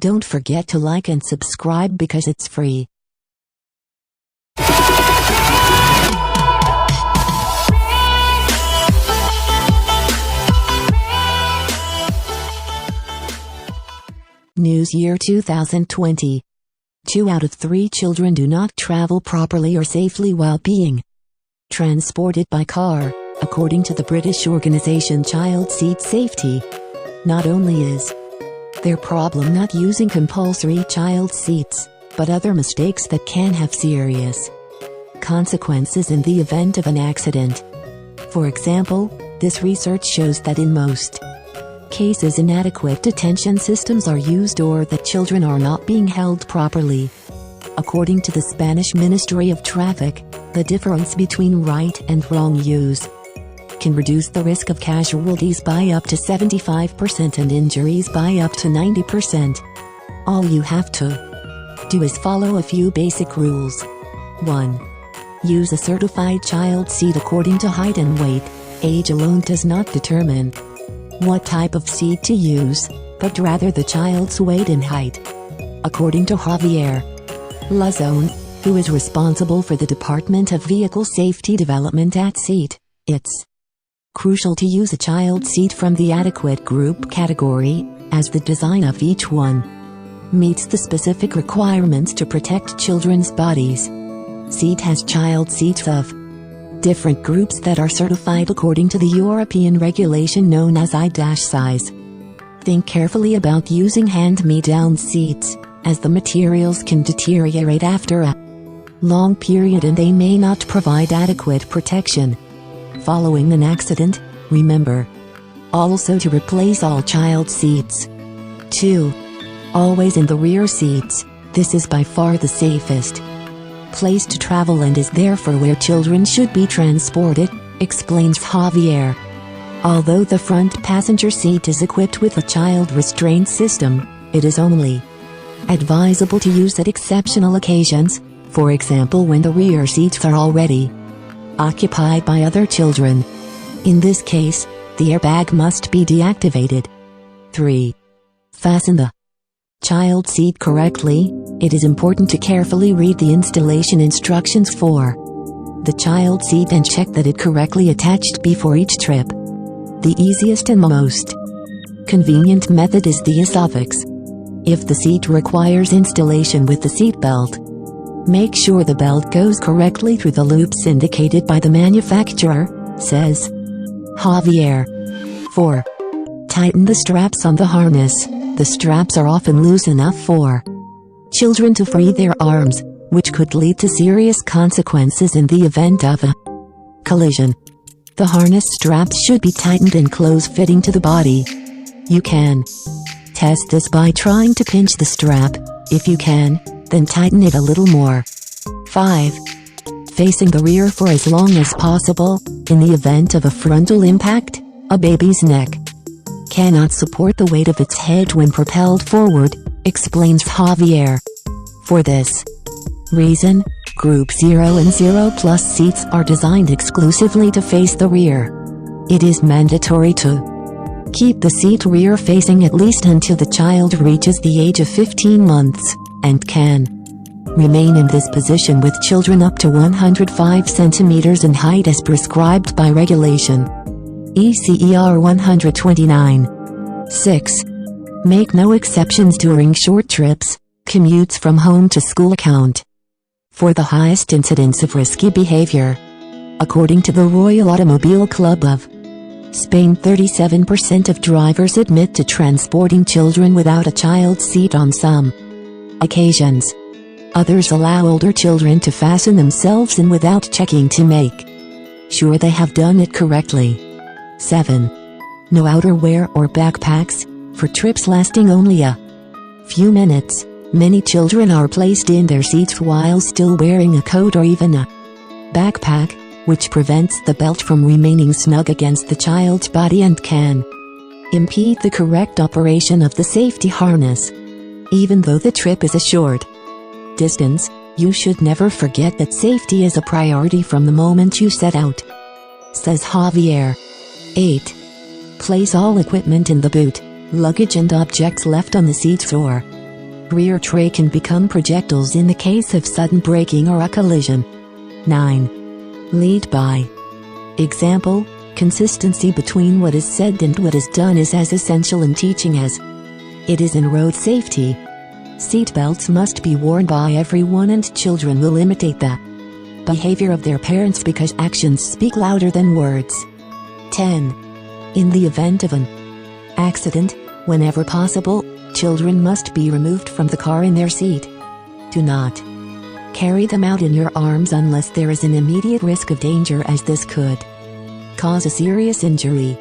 Don't forget to like and subscribe because it's free. News year 2020. 2 out of 3 children do not travel properly or safely while being transported by car, according to the British organisation Child Seat Safety. Not only is their problem not using compulsory child seats, but other mistakes that can have serious consequences in the event of an accident. For example, this research shows that in most cases inadequate detention systems are used or that children are not being held properly. According to the Spanish Ministry of Traffic, the difference between right and wrong use can reduce the risk of casualties by up to 75% and injuries by up to 90%. All you have to do is follow a few basic rules. 1. Use a certified child seat according to height and weight. Age alone does not determine what type of seat to use, but rather the child's weight and height. According to Javier Lazone, who is responsible for the Department of Vehicle Safety Development at SEAT, it's crucial to use a child seat from the adequate group category, as the design of each one meets the specific requirements to protect children's bodies. SEAT has child seats of different groups that are certified according to the European regulation known as I-size. Think carefully about using hand-me-down seats, as the materials can deteriorate after a long period and they may not provide adequate protection. Following an accident, remember also to replace all child seats. 2. Always in the rear seats. This is by far the safest place to travel and is therefore where children should be transported, explains Javier. Although the front passenger seat is equipped with a child restraint system, it is only advisable to use at exceptional occasions, for example when the rear seats are already occupied by other children. In this case, the airbag must be deactivated. 3. Fasten the child seat correctly. It is important to carefully read the installation instructions for the child seat and check that it correctly attached before each trip. The easiest and most convenient method is the suffix. If the seat requires installation with the seat belt, make sure the belt goes correctly through the loops indicated by the manufacturer, says Javier. 4. Tighten the straps on the harness. The straps are often loose enough for children to free their arms, which could lead to serious consequences in the event of a collision. The harness straps should be tightened and close-fitting to the body. You can test this by trying to pinch the strap. If you can, then tighten it a little more. 5. Facing the rear for as long as possible. In the event of a frontal impact, a baby's neck cannot support the weight of its head when propelled forward, explains Javier. For this reason, Group 0 and 0 Plus seats are designed exclusively to face the rear. It is mandatory to keep the seat rear facing at least until the child reaches the age of 15 months, and can remain in this position with children up to 105 centimeters in height as prescribed by regulation ECER 129. 6. Make no exceptions during short trips, commutes from home to school account for the highest incidence of risky behavior. According to the Royal Automobile Club of Spain, 37% of drivers admit to transporting children without a child seat on some occasions. Others allow older children to fasten themselves in without checking to make sure they have done it correctly. 7. No outerwear or backpacks for trips lasting only a few minutes. Many children are placed in their seats while still wearing a coat or even a backpack, which prevents the belt from remaining snug against the child's body and can impede the correct operation of the safety harness. Even though the trip is a short distance, you should never forget that safety is a priority from the moment you set out, says Javier. 8. Place all equipment in the boot. Luggage and objects left on the seats or Rear tray can become projectiles in the case of sudden braking or a collision. 9. Lead by example. Consistency between what is said and what is done is as essential in teaching as it is in road safety. Seatbelts must be worn by everyone, and children will imitate the behavior of their parents because actions speak louder than words. 10. In the event of an accident, whenever possible, children must be removed from the car in their seat. Do not carry them out in your arms unless there is an immediate risk of danger, as this could cause a serious injury.